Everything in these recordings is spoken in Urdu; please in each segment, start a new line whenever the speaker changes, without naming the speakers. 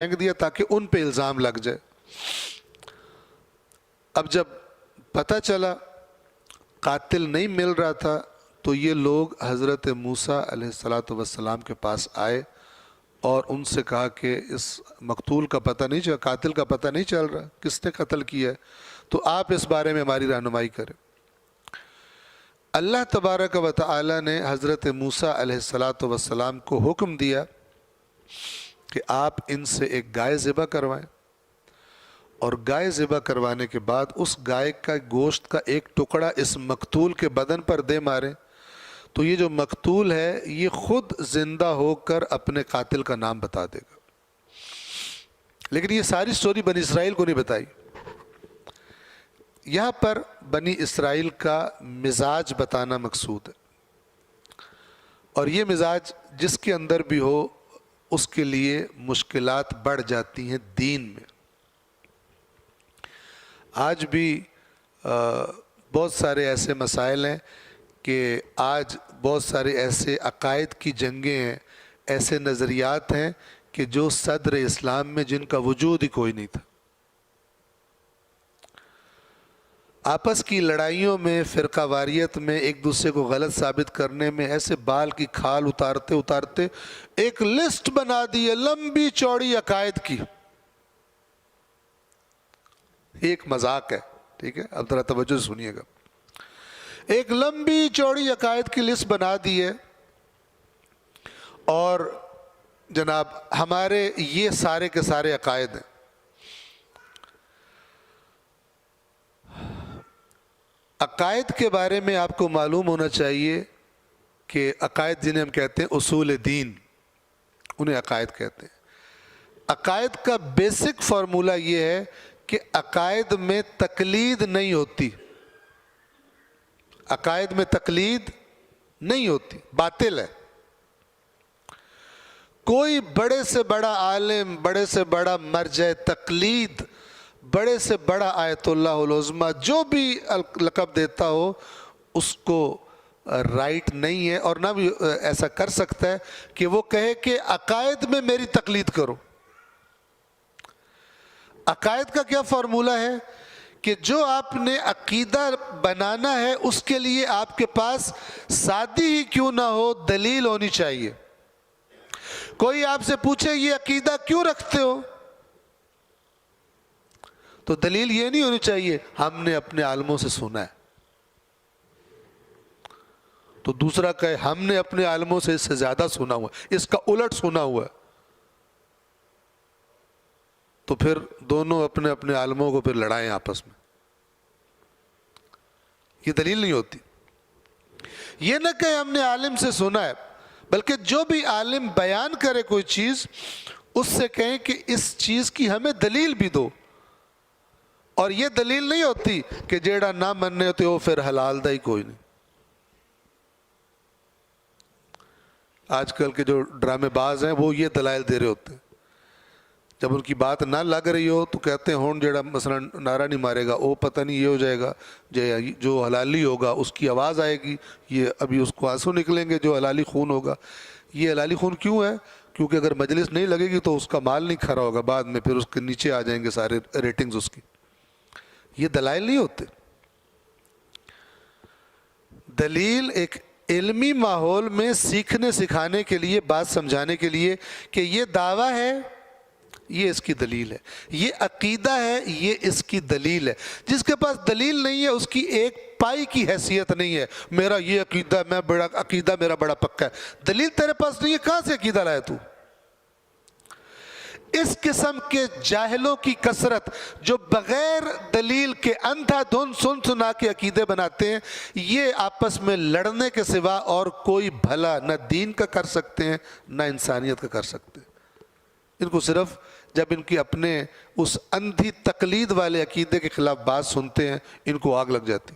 پھینک دیا تاکہ ان پہ الزام لگ جائے۔ اب جب پتہ چلا قاتل نہیں مل رہا تھا تو یہ لوگ حضرت موسیٰ علیہ السلام کے پاس آئے اور ان سے کہا کہ اس مقتول کا پتہ نہیں چل قاتل کا پتہ نہیں چل رہا، کس نے قتل کیا ہے، تو آپ اس بارے میں ہماری رہنمائی کریں۔ اللہ تبارک و تعالی نے حضرت موسیٰ علیہ السلام کو حکم دیا کہ آپ ان سے ایک گائے ذبح کروائیں، اور گائے ذبح کروانے کے بعد اس گائے کا گوشت کا ایک ٹکڑا اس مقتول کے بدن پر دے ماریں، تو یہ جو مقتول ہے یہ خود زندہ ہو کر اپنے قاتل کا نام بتا دے گا۔ لیکن یہ ساری سٹوری بنی اسرائیل کو نہیں بتائی، یہاں پر بنی اسرائیل کا مزاج بتانا مقصود ہے، اور یہ مزاج جس کے اندر بھی ہو اس کے لیے مشکلات بڑھ جاتی ہیں دین میں۔ آج بھی بہت سارے ایسے مسائل ہیں کہ آج بہت سارے ایسے عقائد کی جنگیں ہیں، ایسے نظریات ہیں کہ جو صدر اسلام میں جن کا وجود ہی کوئی نہیں تھا۔ آپس کی لڑائیوں میں، فرقہ واریت میں، ایک دوسرے کو غلط ثابت کرنے میں ایسے بال کی کھال اتارتے اتارتے ایک لسٹ بنا دی ہے لمبی چوڑی عقائد کی۔ ایک مذاق ہے، ٹھیک ہے، اب ذرا توجہ سے سنیے گا۔ ایک لمبی چوڑی عقائد کی لسٹ بنا دی ہے، اور جناب ہمارے یہ سارے کے سارے عقائد ہیں۔ عقائد کے بارے میں آپ کو معلوم ہونا چاہیے کہ عقائد جنہیں ہم کہتے ہیں اصول دین، انہیں عقائد کہتے ہیں۔ عقائد کا بیسک فارمولہ یہ ہے کہ عقائد میں تقلید نہیں ہوتی، عقائد میں تقلید نہیں ہوتی، باطل ہے۔ کوئی بڑے سے بڑا عالم، بڑے سے بڑا مرجع تقلید، بڑے سے آیت اللہ العظمی جو بھی لقب دیتا ہو، اس کو رائٹ نہیں ہے، اور نہ بھی ایسا کر سکتا ہے کہ وہ کہے کہ عقائد میں میری تقلید کرو۔ عقائد کا کیا فارمولہ ہے کہ جو آپ نے عقیدہ بنانا ہے اس کے لیے آپ کے پاس سادی ہی کیوں نہ ہو دلیل ہونی چاہیے۔ کوئی آپ سے پوچھے یہ عقیدہ کیوں رکھتے ہو، تو دلیل یہ نہیں ہونی چاہیے ہم نے اپنے عالموں سے سنا ہے، تو دوسرا کہے ہم نے اپنے عالموں سے اس سے زیادہ سنا ہوا ہے، اس کا الٹ سنا ہوا ہے، تو پھر دونوں اپنے اپنے عالموں کو پھر لڑائیں آپس میں۔ یہ دلیل نہیں ہوتی۔ یہ نہ کہ ہم نے عالم سے سنا ہے، بلکہ جو بھی عالم بیان کرے کوئی چیز اس سے کہیں کہ اس چیز کی ہمیں دلیل بھی دو، اور یہ دلیل نہیں ہوتی کہ جیڑا نہ مننے ہوتے وہ پھر حلال دا ہی کوئی نہیں۔ آج کل کے جو ڈرامے باز ہیں وہ یہ دلائل دے رہے ہوتے ہیں، جب ان کی بات نہ لگ رہی ہو تو کہتے ہیں ہون جیڑا مثلا نعرہ نہیں مارے گا وہ پتہ نہیں یہ ہو جائے گا، جو حلالی ہوگا اس کی آواز آئے گی، یہ ابھی اس کو آنسو نکلیں گے جو حلالی خون ہوگا۔ یہ حلالی خون کیوں ہے؟ کیونکہ اگر مجلس نہیں لگے گی تو اس کا مال نہیں کھرا ہوگا، بعد میں پھر اس کے نیچے آ جائیں گے سارے ریٹنگز اس کی۔ یہ دلائل نہیں ہوتے۔ دلیل ایک علمی ماحول میں سیکھنے سکھانے کے لیے، بات سمجھانے کے لیے کہ یہ دعویٰ ہے، یہ اس کی دلیل ہے، یہ عقیدہ ہے، یہ اس کی دلیل ہے۔ جس کے پاس دلیل نہیں ہے اس کی ایک پائی کی حیثیت نہیں ہے، میرا یہ عقیدہ، عقیدہ میرا بڑا پکا ہے۔ دلیل تیرے پاس نہیں ہے، کہاں سے عقیدہ لایا تو؟ اس قسم کے جاہلوں کی کثرت جو بغیر دلیل کے اندھا دھن سن سنا کے عقیدے بناتے ہیں، یہ آپس میں لڑنے کے سوا اور کوئی بھلا نہ دین کا کر سکتے ہیں نہ انسانیت کا کر سکتے ہیں۔ ان کو صرف جب ان کی اپنے اس اندھی تقلید والے عقیدے کے خلاف بات سنتے ہیں ان کو آگ لگ جاتی۔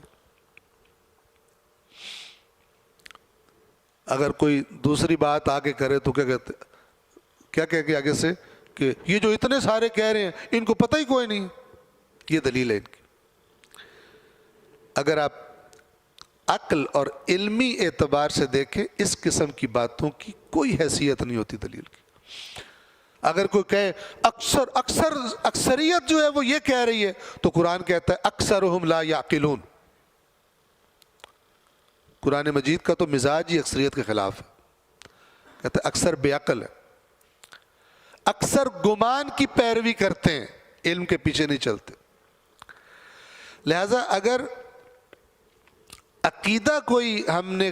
اگر کوئی دوسری بات آگے کرے تو کیا کہہ کے آگے سے کہ یہ جو اتنے سارے کہہ رہے ہیں ان کو پتہ ہی کوئی نہیں، یہ دلیل ہے ان کی۔ اگر آپ عقل اور علمی اعتبار سے دیکھیں اس قسم کی باتوں کی کوئی حیثیت نہیں ہوتی دلیل کی۔ اگر کوئی کہے اکثریت جو ہے وہ یہ کہہ رہی ہے تو قرآن کہتا ہے اکثرہم لا یعقلون. قرآن مجید کا تو مزاج ہی اکثریت کے خلاف ہے. کہتا ہے اکثر بے عقل ہے، اکثر گمان کی پیروی کرتے ہیں، علم کے پیچھے نہیں چلتے. لہذا اگر عقیدہ کوئی ہم نے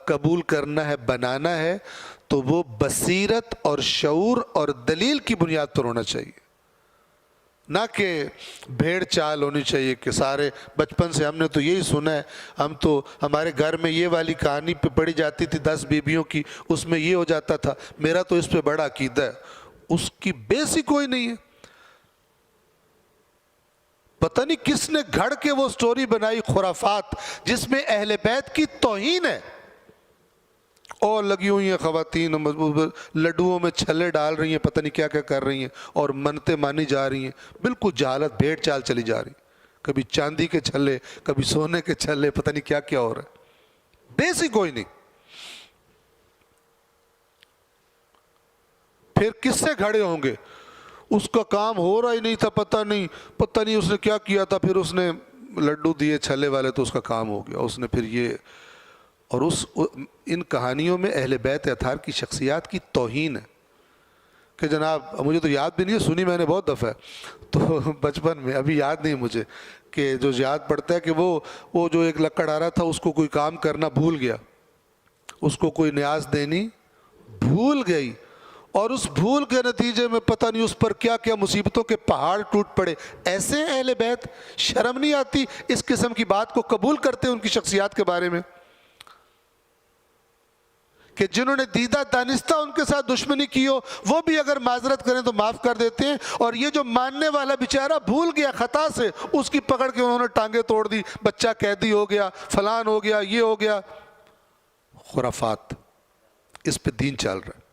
قبول کرنا ہے، بنانا ہے، تو وہ بصیرت اور شعور اور دلیل کی بنیاد پر ہونا چاہیے، نہ کہ بھیڑ چال ہونی چاہیے کہ سارے بچپن سے ہم نے تو یہی سنا ہے، ہم تو ہمارے گھر میں یہ والی کہانی پہ پڑھی جاتی تھی 10 بیویوں کی، اس میں یہ ہو جاتا تھا، میرا تو اس پہ بڑا عقیدہ ہے. اس کی بیس ہی کوئی نہیں ہے. پتہ نہیں کس نے گھڑ کے وہ سٹوری بنائی خرافات جس میں اہل بیت کی توہین ہے. اور لگی ہوئی ہیں خواتین لڈوؤں میں چھلے ڈال رہی ہیں، پتہ نہیں کیا کیا کر رہی ہیں، اور منتیں مانی جا رہی ہیں. بالکل جہالت، بھیڑ چال چلی جا رہی. کبھی چاندی کے چھلے، کبھی سونے کے چھلے، پتہ نہیں کیا کیا ہو رہا ہے. بیس ہی کوئی نہیں. پھر کس سے گھڑے ہوں گے؟ اس کا کام ہو رہا ہی نہیں تھا، پتہ نہیں اس نے کیا کیا تھا، پھر اس نے لڈو دیے چھلے والے تو اس کا کام ہو گیا. اس نے پھر یہ، اور ان کہانیوں میں اہل بیت اطہار کی شخصیات کی توہین ہے کہ جناب، مجھے تو یاد بھی نہیں ہے، سنی میں نے بہت دفعہ تو بچپن میں، ابھی یاد نہیں مجھے، کہ جو یاد پڑتا ہے کہ وہ جو ایک لکڑ آ رہا تھا اس کو کوئی کام کرنا بھول گیا، اس کو کوئی نیاز دینی بھول گئی، اور اس بھول کے نتیجے میں پتہ نہیں اس پر کیا کیا مصیبتوں کے پہاڑ ٹوٹ پڑے. ایسے اہل بیت شرم نہیں آتی اس قسم کی بات کو قبول کرتے ان کی شخصیات کے بارے میں کہ جنہوں نے دیدہ دانستہ ان کے ساتھ دشمنی کی ہو وہ بھی اگر معذرت کریں تو معاف کر دیتے ہیں، اور یہ جو ماننے والا بیچارہ بھول گیا خطا سے، اس کی پکڑ کے انہوں نے ٹانگیں توڑ دی، بچہ قیدی ہو گیا، فلان ہو گیا، یہ ہو گیا. خرافات. اس پہ دین چل رہا ہے.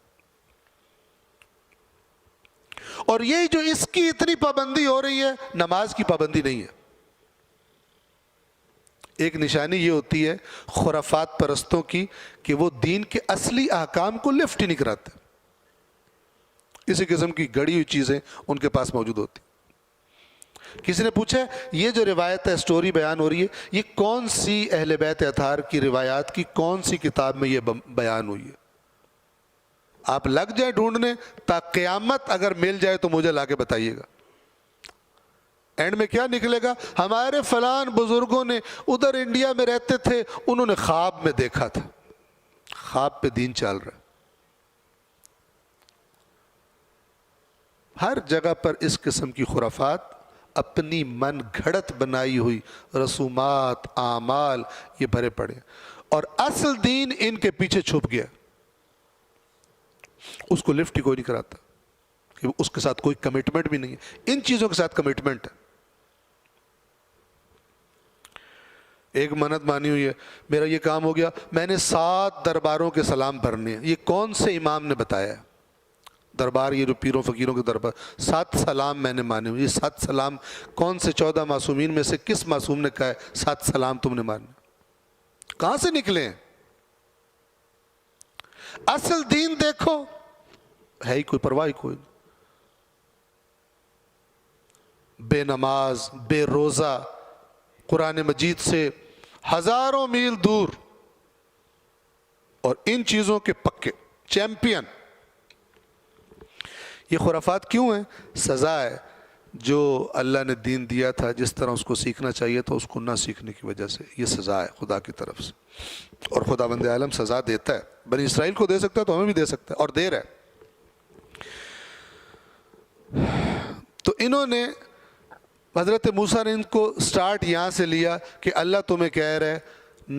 اور یہی جو اس کی اتنی پابندی ہو رہی ہے، نماز کی پابندی نہیں ہے. ایک نشانی یہ ہوتی ہے خرافات پرستوں کی کہ وہ دین کے اصلی احکام کو لفٹ ہی نہیں کراتے. اسی قسم کی گڑی ہوئی چیزیں ان کے پاس موجود ہوتی. کسی نے پوچھا یہ جو روایت ہے، سٹوری بیان ہو رہی ہے، یہ کون سی اہل بیت اطہار کی روایات کی کون سی کتاب میں یہ بیان ہوئی ہے؟ آپ لگ جائیں ڈھونڈنے، تا قیامت اگر مل جائے تو مجھے لا کے بتائیے گا. اینڈ میں کیا نکلے گا؟ ہمارے فلان بزرگوں نے ادھر انڈیا میں رہتے تھے، انہوں نے خواب میں دیکھا تھا. خواب پہ دین چل رہا ہے. ہر جگہ پر اس قسم کی خرافات، اپنی من گھڑت بنائی ہوئی رسومات، اعمال یہ بھرے پڑے، اور اصل دین ان کے پیچھے چھپ گیا. اس کو لفٹ ہی کوئی نہیں کراتا، کہ اس کے ساتھ کوئی کمٹمنٹ بھی نہیں ہے. ان چیزوں کے ساتھ کمٹمنٹ ہے. ایک منت مانی ہوئی ہے، میرا یہ کام ہو گیا، میں نے 7 درباروں کے سلام بھرنے ہیں. یہ کون سے امام نے بتایا ہے؟ دربار، یہ جو پیروں فقیروں کے دربار، 7 سلام میں نے مانے ہوئے. یہ 7 سلام کون سے 14 معصومین میں سے کس معصوم نے کہا ہے 7 سلام تم نے ماننے؟ کہاں سے نکلے ہیں؟ اصل دین دیکھو، ہے ہی کوئی پرواہ ہی کوئی. بے نماز، بے روزہ، قرآن مجید سے ہزاروں میل دور، اور ان چیزوں کے پکے چیمپئن. یہ خرافات کیوں ہیں؟ سزا ہے. جو اللہ نے دین دیا تھا، جس طرح اس کو سیکھنا چاہیے تھا، اس کو نہ سیکھنے کی وجہ سے یہ سزا ہے خدا کی طرف سے. اور خداوند عالم سزا دیتا ہے. بنی اسرائیل کو دے سکتا ہے تو ہمیں بھی دے سکتا ہے، اور دے رہا ہے. تو انہوں نے، حضرت موسیٰ نے ان کو سٹارٹ یہاں سے لیا کہ اللہ تمہیں کہہ رہا ہے،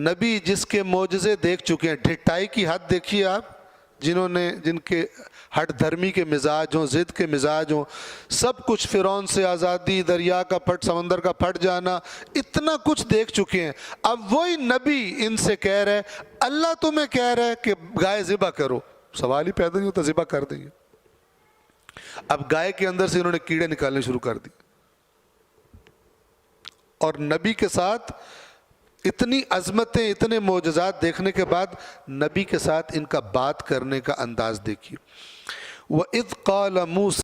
نبی جس کے معجزے دیکھ چکے ہیں. ڈھٹائی کی حد دیکھیے آپ، جن کے ہٹ دھرمی کے مزاج ہوں، ضد کے مزاج ہوں، سب کچھ، فرعون سے آزادی، دریا کا پھٹ، سمندر کا پھٹ جانا، اتنا کچھ دیکھ چکے ہیں. اب وہی نبی ان سے کہہ رہے اللہ تمہیں کہہ رہا ہے کہ گائے ذبح کرو. سوال ہی پیدا نہیں ہوتا، ذبح کر دیں گے. اب گائے کے اندر سے انہوں نے کیڑے نکالنے شروع کر دی، اور نبی کے ساتھ اتنی عظمتیں، اتنے معجزات دیکھنے کے بعد نبی کے ساتھ ان کا بات کرنے کا انداز دیکھیے. وَإِذْ قَالَ موسیٰ